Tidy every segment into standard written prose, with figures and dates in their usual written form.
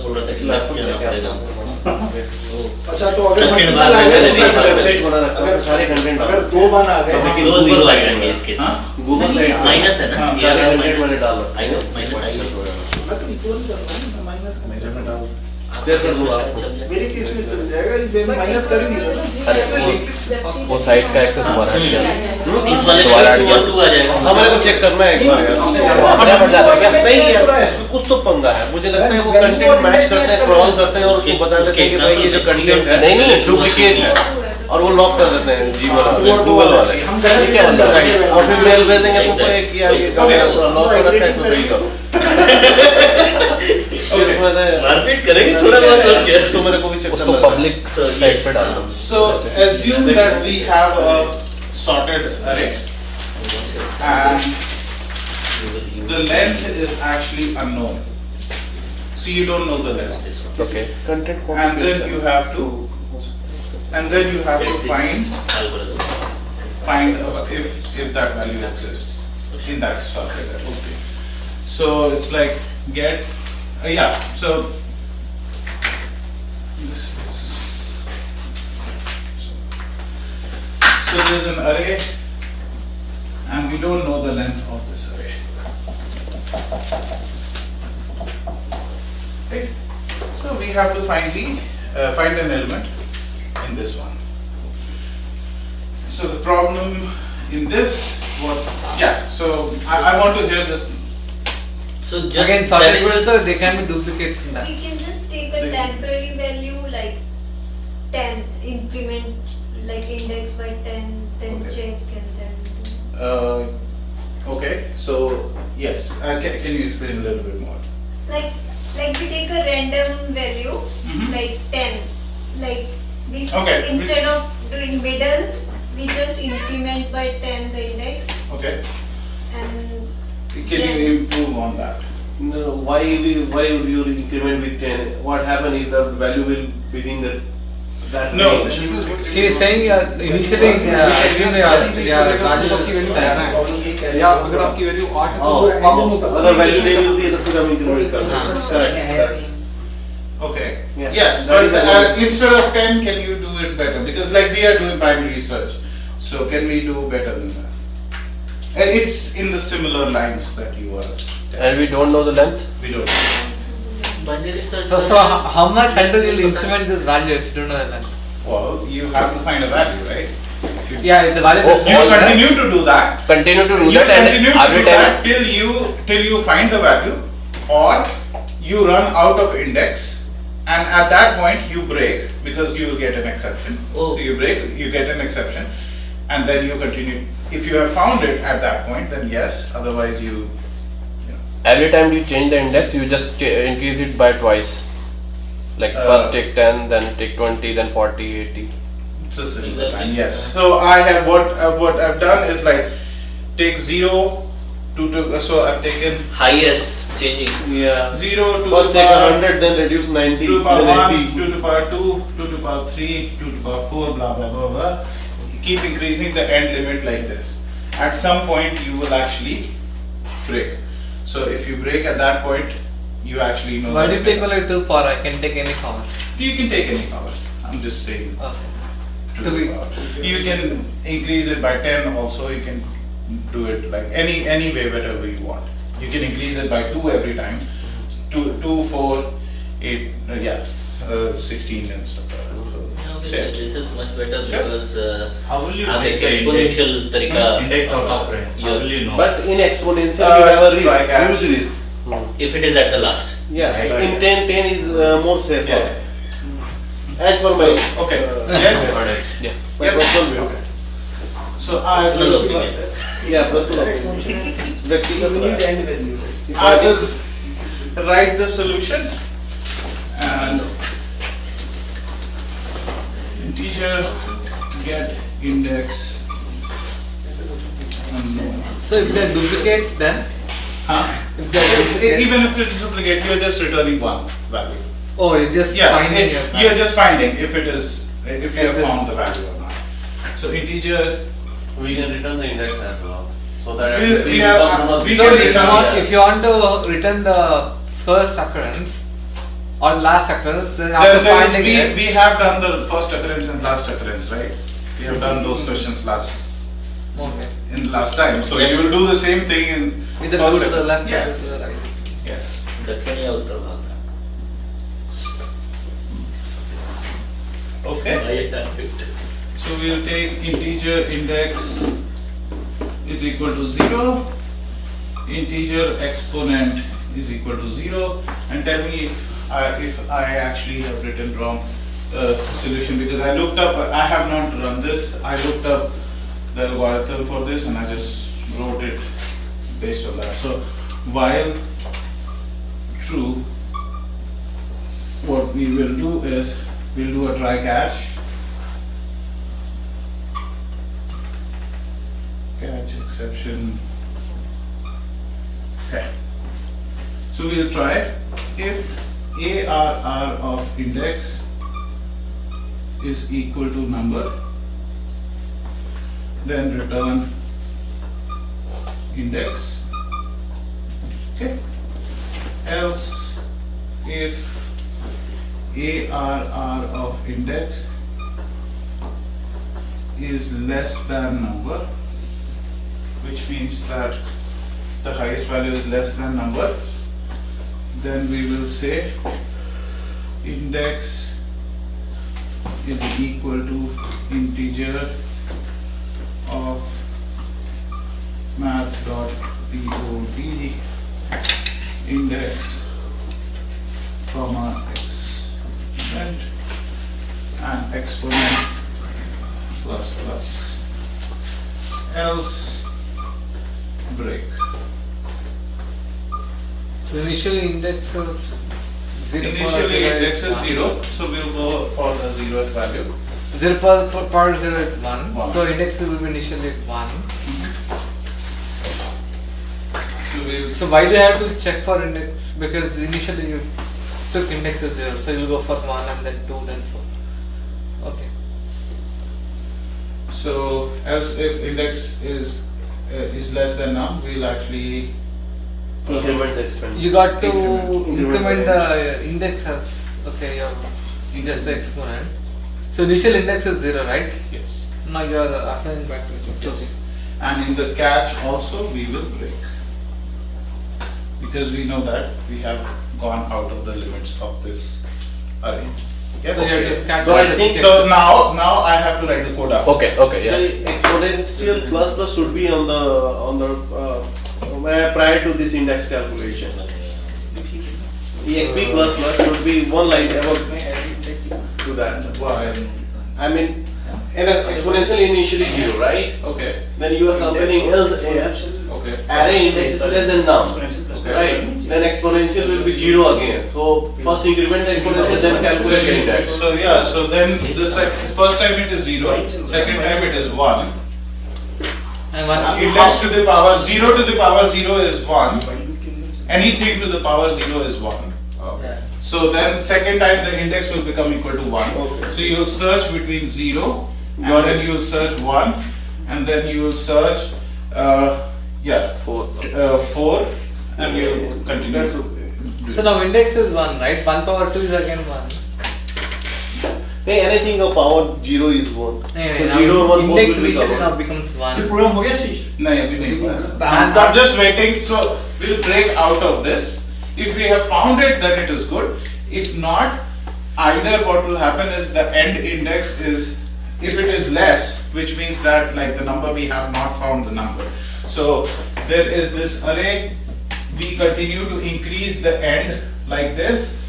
बोल रहा था कि लेफ्ट जाना पड़ेगा। अच्छा तो अगर मल्टीपल आ गए तो वेबसाइट बना रखा है सारे कंटेंट, अगर 2 बार आ गए लेकिन गूगल साइड आएंगे इसके साथ, गूगल साइड माइनस है ना, ये कंटेंट मैंने डाला आएगा माइनस आएगा, मैं तो इक्वल कर रहा हूं, माइनस मेरे में डाल शेयर कर दूंगा आपको, मेरे केस में चल जाएगा, मैं माइनस कर ही नहीं रहा। अरे वो साइट का एक्सेस तुम्हारा है क्या? इस वाले में 2 आ जाएगा। हमारे को चेक करना है एक बार यार, अपने आप हट जाता है क्या? नहीं यार कुछ तो पंगा है, मुझे लगता है वो कंटेंट मैच करते हैं, क्रॉस करते हैं और उसको बता देते हैं कि भाई ये जो कंटेंट है नहीं डुप्लीकेट है और वो लॉक कर देते हैं गूगल वाले, हम क्या बंदा है? और फिर मेल भेजेंगे तुमको एक कि यार ये लॉक कर रखा है, इसको सही करो। मारपीट करेंगे थोड़ा बहुत और क्या, तो मेरे को भी चेक उसको करना पब्लिक साइट पे डालना। So assume that we have a sorted array and the length is actually unknown. So you don't know the length. Okay. Content And then you have to find if that value exists in that sorted array. Okay. So it's like get yeah. So this is there's an array and we don't know the length of this array. Right? So we have to find an element in this one. So the problem in this, so I want to hear this. So just Again, sorted also there can be duplicates in that. We can just take a temporary value like 10, increment like index by 10, then Okay. check and then. Okay, so yes, can you explain a little bit more? Like we take a random value Mhm. like 10, like we Okay. instead of doing middle, we just increment by 10 the index Okay, and. can you improve on that? No, why would you increment with 10? What happen if the value will within that No. range? She is saying initially assume value या अगर आपकी value 8 है तो अगर value नहीं मिलती है तो फिर हम इंक्रीमेंट करते हैं। Correct. Okay. Yeah. Yes, That but is the instead of 10, can you do it better? Because like we are doing primary research, so can we do better than that? It's in the similar lines that you are. And we don't know the length. We don't. binary search. So how much handle you'll increment this value if you don't know the length? Well, you have to find a value, right? If you Yeah, if the value Oh, is you all that. continue to do that. Continue to do You that and continue to every do time. that till you find the value, or you run out of index, and at that point you break because you will get an exception. Oh. So you break, you get an exception, and then you continue. If you have found it at that point, then yes. Otherwise, you know. Every time you change the index, you just increase it by twice. Like first take 10, then take 20, then 40, 80. It's a similar Exactly. line, yes. So I have what I've done is like take 0 to so I've taken Highest changing. Yeah. 0 to First the take power 100, then reduce 90, 2 to the power then 1, 80. 2 to the power 2, 2 to the power 3, 2 to the power 4, blah blah blah blah. Keep increasing the end limit like this. At some point you will actually break. So if you break at that point, you actually know. Why do that you take only 2 power? I can take any power. You can take any power. I'm just saying. Okay. 2 To to be- the power. You can increase it by 10 also. You can do it like any way, whatever you want. You can increase it by 2 every time. 2, 4, 8, 16 and stuff like that. So, Okay, this is much better Sure. because How will you आप make एक the exponential तरीका index out of range? How will you know? But in exponential, you have a risk, like as- huge risk. if it is at the last. Yeah, Right. in 10 is more safer. Yeah. As per my Okay. Yes. Yeah. my Yes. personal view. So Personal opinion. Yeah, personal opinion. व्यक्तिगत राय। I will write the solution and integer get index unknown. So if there are duplicates then? Huh? If there are duplicates, Even if it is duplicate, you are just returning one value. oh, you're just finding your you are just finding if you have If found the value or not. So integer. We can return the index as well. So that We- at least we have- becomes one of we the- So can if you return want, Yeah. if you want to return the first occurrence, or last occurrence, then after finding it, we have done the first occurrence and last occurrence, right? We have done those questions okay. in last time. So you will do the same thing in Either first go to the occurrence. left or Yes. to the right. Yes. दक्षिण या उत्तर भाग में? Okay. So we will take integer index is equal to 0, integer exponent is equal to 0, and tell me if I actually have written wrong solution, because I looked up, I have not run this, I looked up the algorithm for this and I just wrote it based on that. So while true, what we will do is we'll do a try catch. Catch exception. Okay. So we'll try if ARR of index is equal to number, then return index. Okay. Else, if ARR of index is less than number, which means that the highest value is less than number, then we will say index is equal to integer of math.dot index comma exponent and exponent plus plus, else break. So initially index is 0. Initially index is 0, so we'll go for the 0th value. 0 per 0 is 1. One. So index will be initially 1. So we'll So why do you have to check for index? Because initially you took index as 0, so you'll go for 1 and then 2, then 4. Okay. So else if index is less than num, we'll actually Increment the exponent. You got to Increment increment the the index as, okay, your just the exponent. So initial index is 0, right? yes. Now you are assigning back to it. Yes. And in the catch also we will break, because we know that we have gone out of the limits of this array. Yes. So you have to catch So I the think So now I have to write the code out. Okay, okay, So yeah. exponential plus plus should be on the prior to this index calculation. exp plus plus should be one line above to that. Why? I mean, and exponential initially 0, right? Okay. Then you are comparing else Okay. array index is less than num, Okay. right? Then exponential will be 0 again. So first increment the exponential, then calculate the index. So yeah, so then the first time it is 0, second time it is 1. And one Index to the power 0 to the power 0 is 1. Anything to the power 0 is 1. So then second time the index will become equal to 1. Okay. So you will search between 0 and then you will search 1 and then you will search 4. 4 and you will continue. So now index is 1, right? 1 power 2 is again 1. Hey, anything of power 0 is 1. So Now 0 or 1 both index will be initially now covered. becomes 1. No, अभी नहीं हुआ है. And I'm just waiting. So we'll break out of this. If we have found it, then it is good. If not, either what will happen is the end index is, if it is less, which means that like the number we have not found the number. So there is this array. We continue to increase the end like this.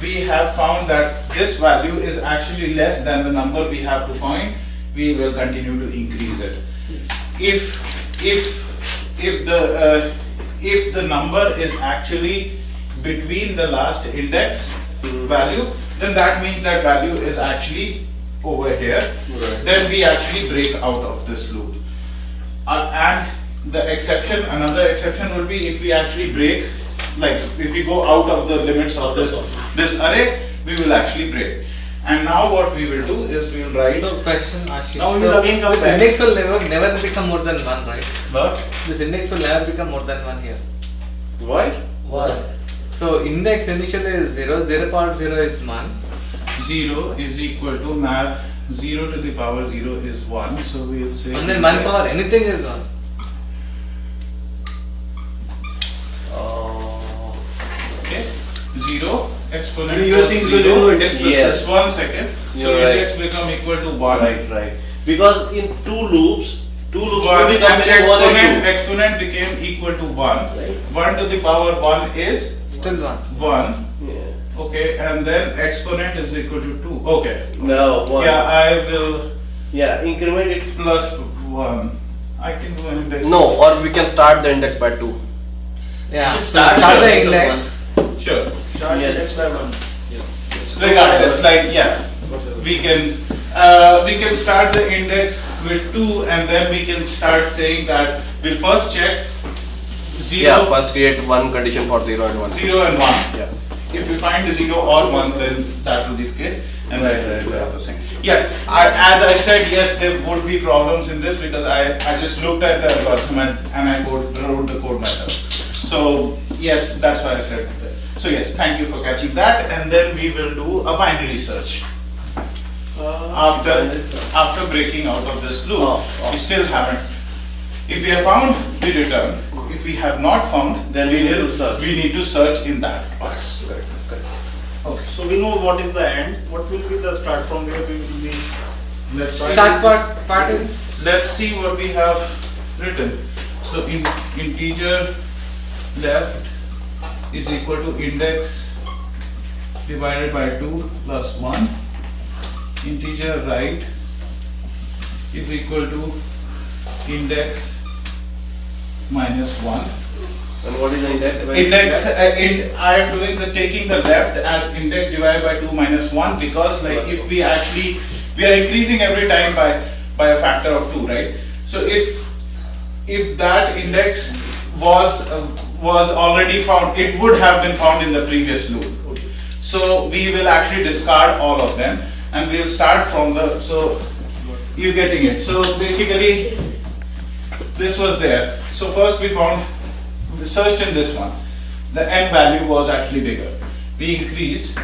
We have found that this value is actually less than the number we have to find. We will continue to increase it. If the number is actually between the last index value, then that means that value is actually over here. Right. Then we actually break out of this loop. And the exception, another exception would be if we actually break, like if we go out of the limits of this array, we will actually break. And now what we will do is we will write. So question Ashish. Now we So will again come this back. index will never become more than 1, right? What? This index will never become more than 1 here. Why? Why? So index initially is 0, 0.0 is 1. 0 is equal to math 0 to the power 0 is 1, so we'll say And then 1 power anything is 1. okay, 0 exponent You are saying 0 index plus yes. plus. 1 second, so You're right. index become equal to 1. Right. Because in two loops One, only and combination 1 and 2. exponent became equal to 1. Right. 1 to the power 1 is Still 1. 1. Yeah. Okay, and then exponent is equal to 2. Okay. No, 1. Yeah, I will Yeah, increment it. plus 1. I can do an index. No, or we can start the index by 2. Yeah. Should So start start the with index. Sure. Yes. Regardless, like yeah, we can start the index with 2, and then we can start saying that we'll first check 0, Yeah, first create one condition for 0 and 1. 0 and 1. Yeah. If we find the 0 or 1, then that will be the case, and Right, then we'll do the right. other thing. Yes, as I said, yes, there would be problems in this because I just looked at the algorithm and I wrote the code myself. So yes, that's why I said that. So yes, thank you for catching that, and then we will do a binary search. After breaking out of this loop, we still haven't. If we have found, we return. If we have not found, then we need to search in that part. Okay. So we know what is the end. What will be the start from where we will be? Let's Start part is let's see what we have written. So integer left is equal to index divided by 2 plus 1. Integer right is equal to index minus 1. And what is the index? Index, I am doing taking the left as index divided by 2 minus 1 because like if we are increasing every time by a factor of 2, right? So if that index was already found, it would have been found in the previous loop. So we will actually discard all of them and we'll start from so you're getting it. So basically this was there. So first we searched in this one. The n value was actually bigger. We increased,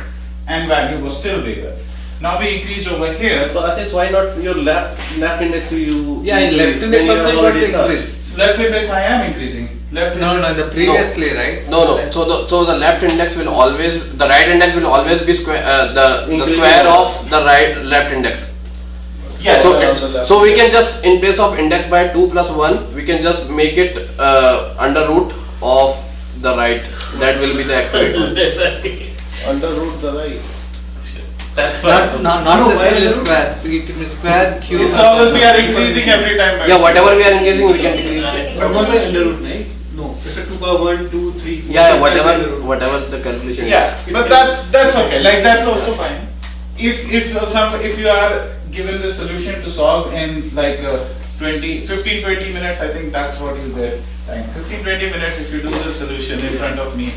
n value was still bigger. Now we increased over here. So Ashish, why not your left index you? yeah, in left when index you have also you got already to searched? increase. Left index I am increasing. Left No, index. the previously, right? No. So the left index will always, the right index will always be square. The Increasing square order. of the left index. Yes. So we can just, in place of index by 2 plus 1, we can just make it under root of the right. That will be the accurate one. Under root the right. That's Not fine. not necessarily square. It can be square, cube. It's always we are increasing every time. by Yeah, two. whatever we are increasing, we can decrease it. But not by under root, right? No. If it 2 power 1, 2, 3, 4. Yeah, whatever the calculation Yeah, is. but that's okay. Like that's also fine. If you are given the solution to solve in like 15-20 minutes, I think that's what you get. Time 15-20 minutes if you do the solution in front of me.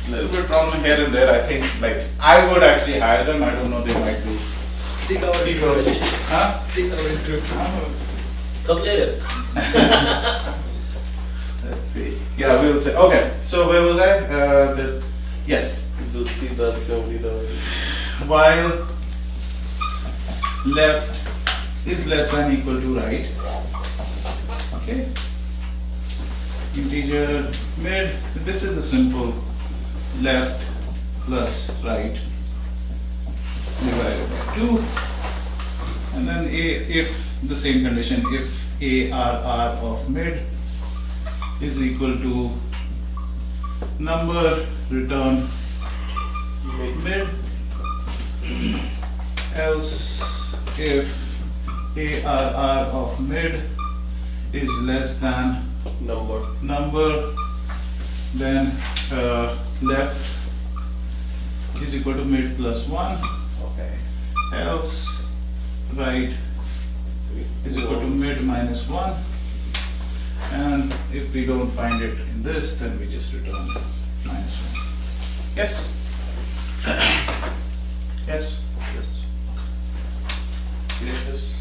Little bit problem here and there. I think like I would actually hire them. I don't know, they might be. Take our intro. Huh? Take our intro. Come later. Let's see. Yeah, we'll say. Okay. So where was I? Yes. While left is less than equal to right. Okay. Integer mid. This is a simple left plus right divided by 2. And then if the same condition, if ARR of mid is equal to number return mid, else if ARR of mid is less than number, then left is equal to mid plus 1. Okay. Else right is equal to mid minus 1. And if we don't find it in this, then we just return minus 1. Yes? Yes? Yes. Yes.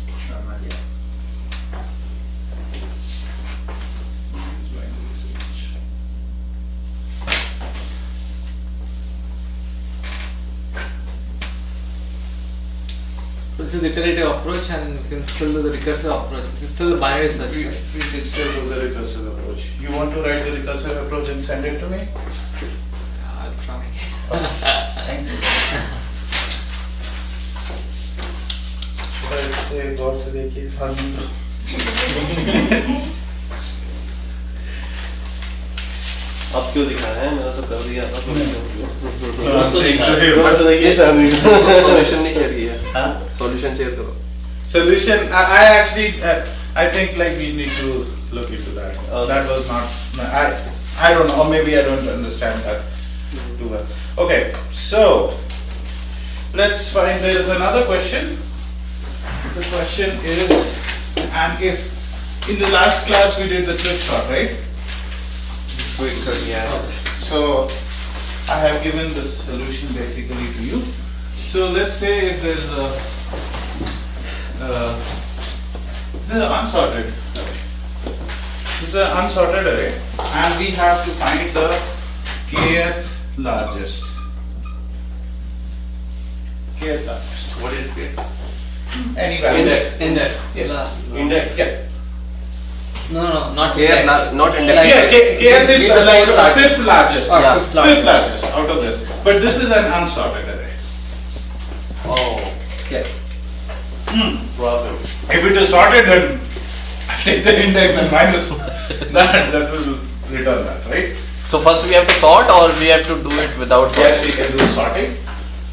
This is iterative approach, and you can still do the recursive approach. This is still the binary search. We Right? can still do the recursive approach. You want to write the recursive approach and send it to me? I'll try. Thank you. इससे गौर से देखिए सामने अब क्यों दिखा रहे हैं? मैंने तो कर दिया था। तो दिखा रहे तो देखिए सामने। सॉल्यूशन नहीं शेयर किया, हाँ? सॉल्यूशन शेयर करो। solution. I actually I think like we need to look into that. That was not I don't know, or maybe I don't understand that too well. Okay, so let's find there is another question. The question is, and if in the last class we did the quick sort, right? Quick sort, yeah. So I have given the solution basically to you. So let's say if there is a unsorted array. This is an unsorted array, and we have to find the kth largest. Kth largest. What is it? Any value. Index. Yeah. Index. Yeah. No, not Here, index. not index. Yeah, kth is Kth like largest. fifth largest. Oh, Yeah. fifth largest. Fifth largest out of this. But this is an unsorted array. Oh, Yeah. problem. If it is sorted, then take the index and minus that will return that, right? So first we have to sort, or we have to do it without Yes, sorting? we can do sorting,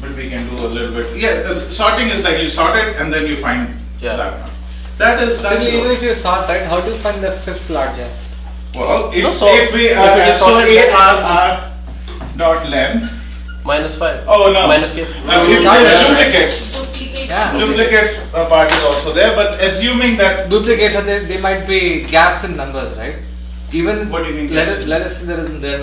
but we can do a little bit. Yeah, sorting is like you sort it and then you find Yeah. that one. That is Still, even if you sort, right, how do you find the fifth largest? well. If, No, so if we if it is so sorted, then ARR dot length. -5. Oh no. Minus k. If there's duplicates. Duplicates. Yeah. Duplicates part is also there, but assuming that. Duplicates are there, they might be gaps in numbers, right? Even What do you mean? let us say there are